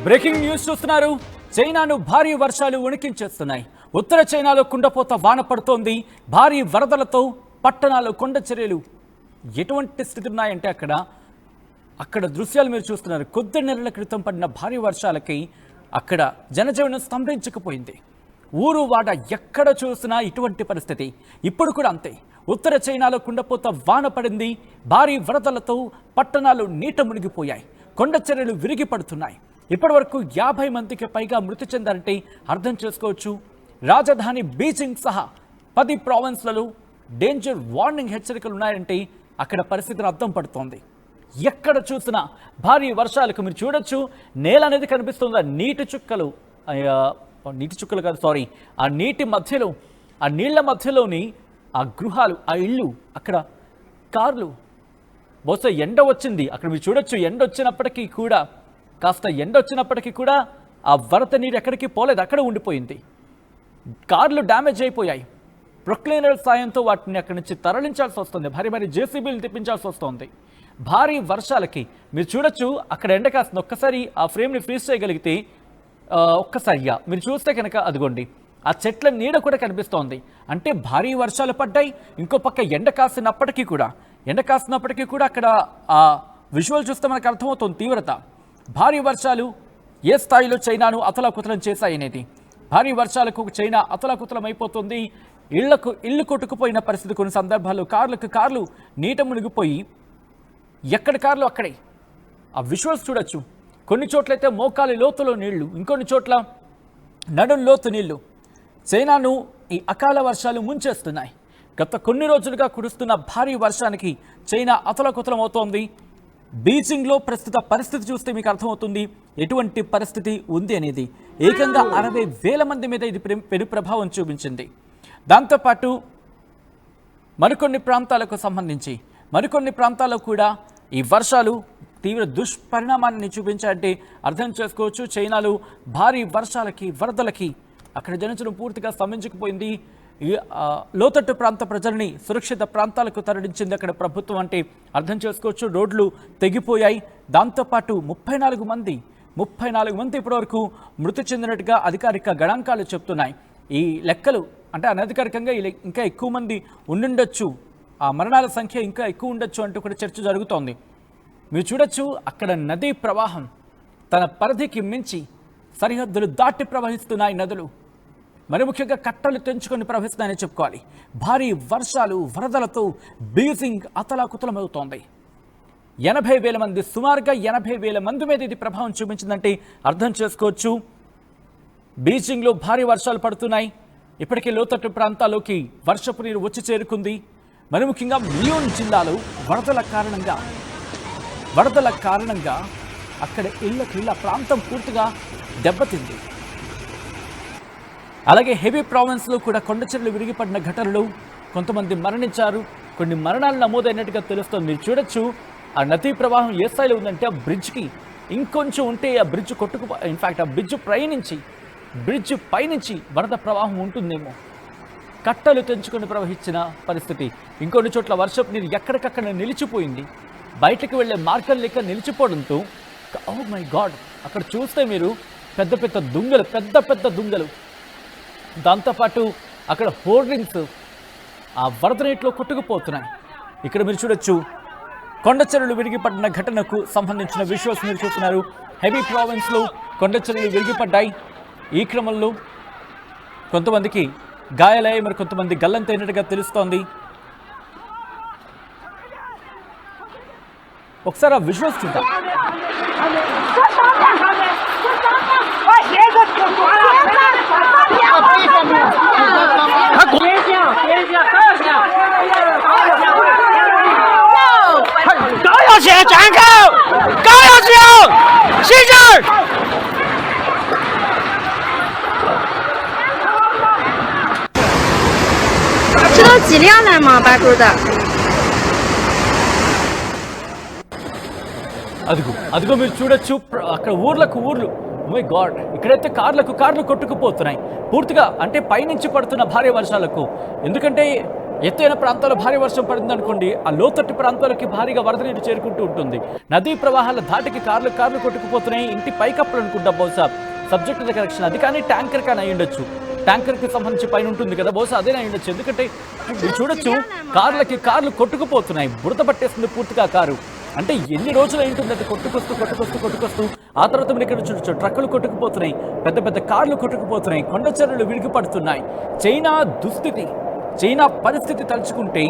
Breaking news చూస్తున్నారు. చైనాను భారీ వర్షాలు వణికించేస్తున్నాయి. ఉత్తర చైనాలో కుండపోత వాన పడుతోంది. భారీ వరదలతో పట్టణాలు కొండ చర్యలు ఎటువంటి స్థితి ఉన్నాయంటే అక్కడ దృశ్యాలు మీరు చూస్తున్నారు. కొద్ది నెలల క్రితం పడిన భారీ వర్షాలకి అక్కడ జనజీవనం స్తంభించకపోయింది. ఊరు వాడ ఎక్కడ చూసినా ఇటువంటి పరిస్థితి. ఇప్పుడు కూడా అంతే. ఉత్తర చైనాలో కుండపోత వాన పడింది. భారీ వరదలతో పట్టణాలు నీట మునిగిపోయాయి. కొండ చర్యలు విరిగి పడుతున్నాయి. ఇప్పటి వరకు 50 మందికి పైగా మృతి చెందారంటే అర్థం చేసుకోవచ్చు. రాజధాని బీజింగ్ సహా 10 ప్రావిన్స్లలో డేంజర్ వార్నింగ్ హెచ్చరికలు ఉన్నాయంటే అక్కడ పరిస్థితిని అర్థం పడుతోంది. ఎక్కడ చూసినా భారీ వర్షాలకు మీరు చూడొచ్చు. నేల అనేది కనిపిస్తుందా? నీటి చుక్కలు కాదు, సారీ, ఆ నీటి మధ్యలో, ఆ నీళ్ల మధ్యలోని ఆ గృహాలు, ఆ ఇళ్ళు, అక్కడ కార్లు. బహుశా ఎండ వచ్చింది అక్కడ మీరు చూడొచ్చు. ఎండ వచ్చినప్పటికీ కూడా ఆ వరద నీరు ఎక్కడికి పోలేదు, అక్కడ ఉండిపోయింది. కార్లు డ్యామేజ్ అయిపోయాయి. ప్రొక్లైనర్ సాయంతో వాటిని అక్కడి నుంచి తరలించాల్సి వస్తుంది. భారీ జేసీబీలు తెప్పించాల్సి వస్తుంది. భారీ వర్షాలకి మీరు చూడొచ్చు. అక్కడ ఎండ కాస్తుంది. ఒక్కసారి ఆ ఫ్రేమ్ని ఫ్రీజ్ చేయగలిగితే ఒక్కసారిగా మీరు చూస్తే కనుక అదిగోండి, ఆ చెట్ల నీడ కూడా కనిపిస్తోంది. అంటే భారీ వర్షాలు పడ్డాయి. ఇంకో పక్క ఎండ కాసినప్పటికీ కూడా అక్కడ ఆ విజువల్ చూస్తే మనకు అర్థమవుతుంది తీవ్రత. భారీ వర్షాలు ఏ స్థాయిలో చైనాను అతలాకుతలం చేశాయనేది. భారీ వర్షాలకు చైనా అతలాకుతలం అయిపోతుంది. ఇళ్ళు కొట్టుకుపోయిన పరిస్థితి. కొన్ని సందర్భాల్లో కార్లు నీట మునిగిపోయి ఎక్కడ కార్లు అక్కడే. ఆ విజువల్స్ చూడొచ్చు. కొన్ని చోట్లయితే మోకాలి లోతులో నీళ్లు, ఇంకొన్ని చోట్ల నడుం లోతు నీళ్లు. చైనాను ఈ అకాల వర్షాలు ముంచేస్తున్నాయి. గత కొన్ని రోజులుగా కురుస్తున్న భారీ వర్షానికి చైనా అతలాకుతలం అవుతోంది. బీజింగ్లో ప్రస్తుత పరిస్థితి చూస్తే మీకు అర్థమవుతుంది ఎటువంటి పరిస్థితి ఉంది అనేది. ఏకంగా 60,000 మంది మీద ఇది పెను ప్రభావం చూపించింది. దాంతోపాటు మరికొన్ని ప్రాంతాల్లో కూడా ఈ వర్షాలు తీవ్ర దుష్పరిణామాన్ని చూపించాయంటే అర్థం చేసుకోవచ్చు. చైనాలో భారీ వర్షాలకి, వరదలకి అక్కడ జనజీవనం పూర్తిగా స్తంభించకపోయింది. లోతట్టు ప్రాంత ప్రజల్ని సురక్షిత ప్రాంతాలకు తరలించింది అక్కడ ప్రభుత్వం అంటే అర్థం చేసుకోవచ్చు. రోడ్లు తెగిపోయాయి. దాంతోపాటు 34 మంది ఇప్పటివరకు మృతి చెందినట్టుగా అధికారిక గణాంకాలు చెప్తున్నాయి. ఈ లెక్కలు అంటే అనధికారికంగా ఇంకా ఎక్కువ మంది ఉండుండొచ్చు, ఆ మరణాల సంఖ్య ఇంకా ఎక్కువ ఉండొచ్చు అంటూ కూడా చర్చ జరుగుతోంది. మీరు చూడొచ్చు అక్కడ నదీ ప్రవాహం తన పరిధికి మించి సరిహద్దులు దాటి ప్రవహిస్తున్నాయి నదులు. మరి ముఖ్యంగా కట్టలు తెంచుకొని ప్రవహిస్తున్నాయని చెప్పుకోవాలి. భారీ వర్షాలు, వరదలతో బీజింగ్ అతలాకుతలమవుతోంది. 80,000 మంది, సుమారుగా 80,000 మంది మీద ఇది ప్రభావం చూపించిందంటే అర్థం చేసుకోవచ్చు. బీజింగ్లో భారీ వర్షాలు పడుతున్నాయి. ఇప్పటికే లోతట్టు ప్రాంతాల్లోకి వర్షపు నీరు వచ్చి చేరుకుంది. మరి ముఖ్యంగా మియోన్ జిల్లాలో వరదల కారణంగా అక్కడ ఇళ్ళ ప్రాంతం పూర్తిగా దెబ్బతింది. అలాగే హెబీ ప్రావిన్స్లో కూడా కొండ చర్యలు విరిగిపడిన ఘటనలు, కొంతమంది మరణించారు. కొన్ని మరణాలు నమోదైనట్టుగా తెలుస్తోంది. మీరు చూడొచ్చు ఆ నదీ ప్రవాహం ఏ స్థాయిలో ఉందంటే ఆ బ్రిడ్జ్కి ఇంకొంచెం ఉంటే ఆ బ్రిడ్జ్ ఇన్ఫాక్ట్ ఆ బ్రిడ్జ్ పైనుంచి వరద ప్రవాహం ఉంటుందేమో. కట్టలు తెంచుకొని ప్రవహించిన పరిస్థితి. ఇంకొన్ని చోట్ల వర్షపు నీరు ఎక్కడికక్కడ నిలిచిపోయింది. బయటకు వెళ్లే మార్గం లేక నిలిచిపోవడంతో ఓ మై గాడ్, అక్కడ చూస్తే మీరు పెద్ద దుంగలు. దాంతోపాటు అక్కడ హోర్డింగ్స్ ఆ వరద నీటిలో కొట్టుకుపోతున్నాయి. ఇక్కడ మీరు చూడొచ్చు కొండ చర్యలు విరిగిపడిన ఘటనకు సంబంధించిన విజువల్స్ మీరు చూస్తున్నారు. హెబీ ప్రావిన్స్లో కొండ చర్యలు విరిగిపడ్డాయి. ఈ క్రమంలో కొంతమందికి గాయాలయ్యాయి, మరి కొంతమంది గల్లంతైనట్టుగా తెలుస్తోంది. ఒకసారి ఆ విజువల్స్ చూద్దాం.这都几辆了吗？白狗的。అదిగో మీరు చూడొచ్చు అక్కడ ఊర్లు. మై గాడ్, ఇక్కడైతే కార్లు కొట్టుకుపోతున్నాయి పూర్తిగా. అంటే పైనుంచి పడుతున్న భారీ వర్షాలకు. ఎందుకంటే ఎత్తైన ప్రాంతాల్లో భారీ వర్షం పడిందనుకోండి, ఆ లోతట్టు ప్రాంతాలకి భారీగా వరద నీరు చేరుకుంటూ ఉంటుంది. నదీ ప్రవాహాల ధాటికి కార్లు కొట్టుకుపోతున్నాయి. ఇంటి పైకప్పులు అనుకుంటా బహుశా సబ్జెక్ట్ కరెక్షన్ అది, కానీ ట్యాంకర్ కానీ అయి ఉండొచ్చు. ట్యాంకర్కి సంబంధించి పైన ఉంటుంది కదా, బహుశా అదేనా అయి ఉండొచ్చు. ఎందుకంటే మీరు చూడొచ్చు, కార్లు కొట్టుకుపోతున్నాయి. బురద పట్టేస్తుంది పూర్తిగా కారు. అంటే ఎన్ని రోజులు అయింటుంది అది కొట్టుకొస్తూ. ఆ తర్వాత మీరు ఇక్కడ చూడొచ్చు, ట్రక్కులు కొట్టుకుపోతున్నాయి, పెద్ద పెద్ద కార్లు కొట్టుకుపోతున్నాయి, కొండ చర్యలు విరిగి పడుతున్నాయి. చైనా పరిస్థితి తలుచుకుంటే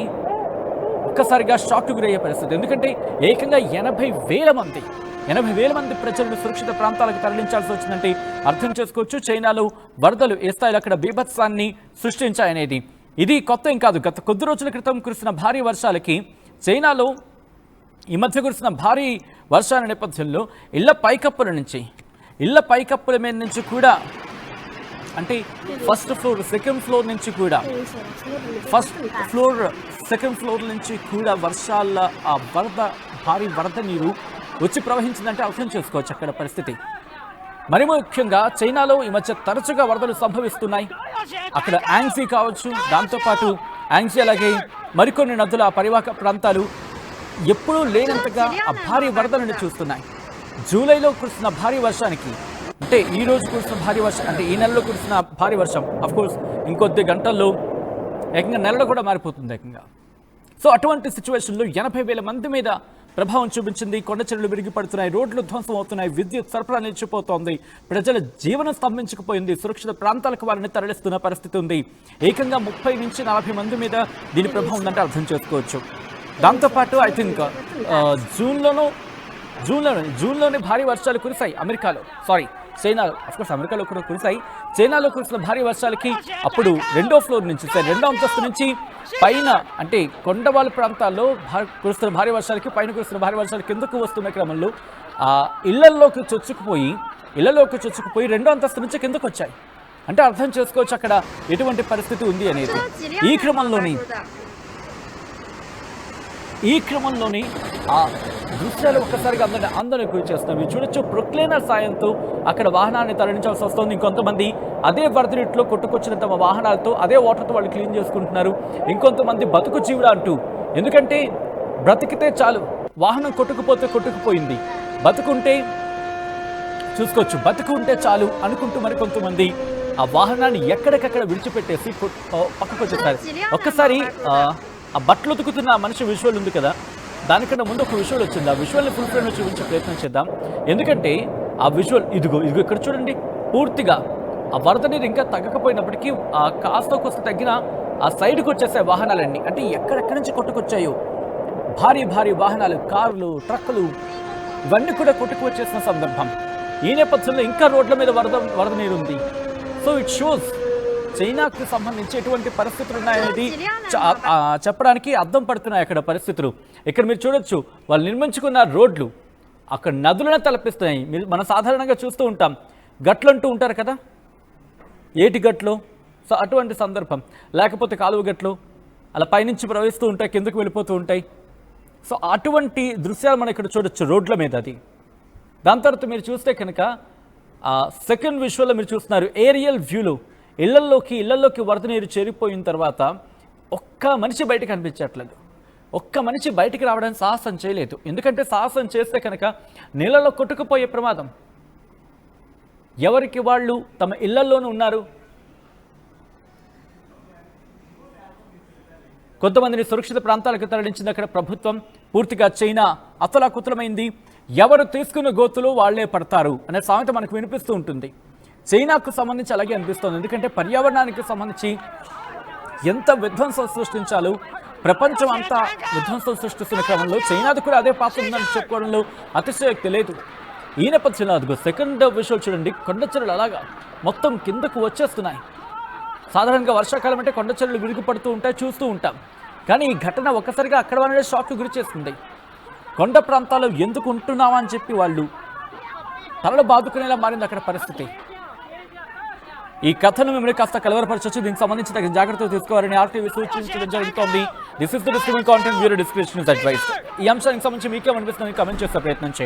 ఒక్కసారిగా షాక్ గురయ్యే పరిస్థితి. ఎందుకంటే ఏకంగా 80,000 మంది ప్రజలను సురక్షిత ప్రాంతాలకు తరలించాల్సి వచ్చిందంటే అర్థం చేసుకోవచ్చు. చైనాలో వరదలు ఏ స్థాయిలో అక్కడ బీభత్సాన్ని సృష్టించాయనేది. ఇది కొత్త ఏం కాదు. గత కొద్ది రోజుల క్రితం కురిసిన భారీ వర్షాలకి చైనాలో ఈ మధ్య కురిసిన భారీ వర్షాల నేపథ్యంలో ఇళ్ల పైకప్పుల మీద నుంచి కూడా, అంటే ఫస్ట్ ఫ్లోర్ సెకండ్ ఫ్లోర్ నుంచి కూడా వర్షాల ఆ భారీ వరద నీరు వచ్చి ప్రవహించిందంటే అర్థం చేసుకోవచ్చు అక్కడ పరిస్థితి. మరి ముఖ్యంగా చైనాలో ఈ మధ్య తరచుగా వరదలు సంభవిస్తున్నాయి. అక్కడ యాంగ్జీ కావచ్చు, దాంతోపాటు యాంగ్జీ అలాగే మరికొన్ని నదుల పరివాహక ప్రాంతాలు ఎప్పుడూ లేనంతగా ఆ భారీ వరదలను చూస్తున్నాయి. జూలైలో కురిసిన భారీ వర్షానికి, అంటే ఈ రోజు కురిసిన భారీ వర్షం, అంటే ఈ నెలలో కురిసిన భారీ వర్షం అఫ్కోర్స్ ఇంకొద్ది గంటల్లో ఏకంగా నెలలో కూడా మారిపోతుంది ఏకంగా. సో అటువంటి సిచ్యువేషన్లో 80,000 మంది మీద ప్రభావం చూపించింది. కొండ చర్యలు విరిగి పడుతున్నాయి, రోడ్లు ధ్వంసం అవుతున్నాయి, విద్యుత్ సరఫరా నిలిచిపోతోంది, ప్రజల జీవనం స్తంభించకపోయింది, సురక్షిత ప్రాంతాలకు వారిని తరలిస్తున్న పరిస్థితి ఉంది. ఏకంగా 30 నుంచి 40 మంది మీద దీని ప్రభావం ఉందంటే అర్థం చేసుకోవచ్చు. దాంతోపాటు ఐ థింక్ జూన్లోనే భారీ వర్షాలు కురిశాయి చైనాలో. అఫ్కోర్స్ అమెరికాలో కూడా కురిశాయి. చైనాలో కురిసిన భారీ వర్షాలకి అప్పుడు రెండో అంతస్తు నుంచి పైన, అంటే కొండవాళ్ళ ప్రాంతాల్లో కురుస్తున్న భారీ వర్షాలకి, పైన కురుస్తున్న భారీ వర్షాలు కిందకు వస్తున్న క్రమంలో ఇళ్లలోకి చొచ్చుకుపోయి రెండో అంతస్తు నుంచి కిందకు వచ్చాయి. అంటే అర్థం చేసుకోవచ్చు అక్కడ ఎటువంటి పరిస్థితి ఉంది అనేది. ఈ క్రమంలోని ఆ దృశ్యాలు ఒక్కసారిగా అందరినీ గురి చేస్తున్నాయి. చూడొచ్చు, ప్రొక్లైనర్ సాయంతో అక్కడ వాహనాన్ని తరలించాల్సి వస్తుంది. ఇంకొంతమంది అదే వరద నీటిలో కొట్టుకొచ్చిన తమ వాహనాలతో అదే వాటర్తో వాళ్ళు క్లీన్ చేసుకుంటున్నారు. ఇంకొంతమంది బతుకు జీవుడా అంటూ, ఎందుకంటే బ్రతికితే చాలు, వాహనం కొట్టుకుపోయింది, బతుకుంటే చాలు అనుకుంటూ మరికొంతమంది ఆ వాహనాన్ని ఎక్కడికక్కడ విడిచిపెట్టేసి పక్కకు వచ్చేస్తారు. ఒక్కసారి ఆ బట్టలు ఉతుకుతున్న మనిషి విజువల్ ఉంది కదా, దానికన్నా ముందు ఒక విజువల్ వచ్చింది. ఆ విజువల్ని ఫుల్ ఫ్రేమ్లో చూపించే ప్రయత్నం చేద్దాం. ఎందుకంటే ఆ విజువల్ ఇదిగో ఇక్కడ చూడండి, పూర్తిగా ఆ వరద నీరు ఇంకా తగ్గకపోయినప్పటికీ ఆ కాస్త తగ్గిన ఆ సైడ్కి వచ్చేసే వాహనాలన్నీ, అంటే ఎక్కడెక్కడి నుంచి కొట్టుకొచ్చాయో భారీ వాహనాలు, కార్లు, ట్రక్కులు ఇవన్నీ కూడా కొట్టుకు వచ్చేసిన సందర్భం. ఈ నేపథ్యంలో ఇంకా రోడ్ల మీద వరద నీరు ఉంది. సో ఇట్ షోస్ చైనాకు సంబంధించి ఎటువంటి పరిస్థితులు ఉన్నాయనేది చెప్పడానికి అద్దం పడుతున్నాయి అక్కడ పరిస్థితులు. ఇక్కడ మీరు చూడొచ్చు, వాళ్ళు నిర్మించుకున్న రోడ్లు అక్కడ నదులను తలపిస్తున్నాయి. మనం సాధారణంగా చూస్తూ ఉంటాం, గట్లు అంటూ ఉంటారు కదా, ఏటి గట్లు. సో అటువంటి సందర్భం, లేకపోతే కాలువ గట్లు అలా పైనుంచి ప్రవహిస్తూ ఉంటాయి, కిందకు వెళ్ళిపోతూ ఉంటాయి. సో అటువంటి దృశ్యాలు మనం ఇక్కడ చూడొచ్చు రోడ్ల మీద. అది దాని తర్వాత మీరు చూస్తే కనుక సెకండ్ విజువల్లో మీరు చూస్తున్నారు, ఏరియల్ వ్యూలో ఇళ్లలోకి వరద నీరు చేరిపోయిన తర్వాత ఒక్క మనిషి బయటకు కనిపించట్లేదు. ఒక్క మనిషి బయటికి రావడానికి సాహసం చేయలేదు. ఎందుకంటే సాహసం చేస్తే కనుక నీళ్ళలో కొట్టుకుపోయే ప్రమాదం. ఎవరికి వాళ్ళు తమ ఇళ్లలోనూ ఉన్నారు. కొంతమందిని సురక్షిత ప్రాంతాలకు తరలించింది అక్కడ ప్రభుత్వం. పూర్తిగా చైనా అతలాకుతలమైంది. ఎవరు తీసుకున్న గోతులు వాళ్లే పడతారు అనే సామెత మనకు వినిపిస్తూ ఉంటుంది. చైనాకు సంబంధించి అలాగే అనిపిస్తుంది. ఎందుకంటే పర్యావరణానికి సంబంధించి ఎంత విధ్వంసం సృష్టించాలో, ప్రపంచం అంతా విధ్వంసం సృష్టిస్తున్న క్రమంలో చైనాది కూడా అదే పాత్ర ఉందని చెప్పుకోవడంలో అతిశయోక్తి లేదు. ఈ నేపథ్యంలో అదిగో సెకండ్ విజువల్ చూడండి, కొండచర్యలు అలాగా మొత్తం కిందకు వచ్చేస్తున్నాయి. సాధారణంగా వర్షాకాలం అంటే కొండచర్యలు విరిగి పడుతూ ఉంటాయి, చూస్తూ ఉంటాం. కానీ ఈ ఘటన ఒక్కసారిగా అక్కడ వాళ్ళనే షాక్కి గురి చేస్తుంది. కొండ ప్రాంతాల్లో ఎందుకు ఉంటున్నావా అని చెప్పి వాళ్ళు తలలు బాదుకునేలా మారింది అక్కడ పరిస్థితి. ఈ కథను మిమ్మల్ని కాస్త కలవరపరచవచ్చు. దీనికి సంబంధించి తగిన జాగ్రత్తలు తీసుకోవాలని ఆర్టీవీ సూచించడం జరుగుతోంది. This is the discriminating content bureau description advice. ఈ అంశానికి సంబంధించి మీకేమనిపిస్తుంది కమెంట్ చేసే ప్రయత్నం చేయండి.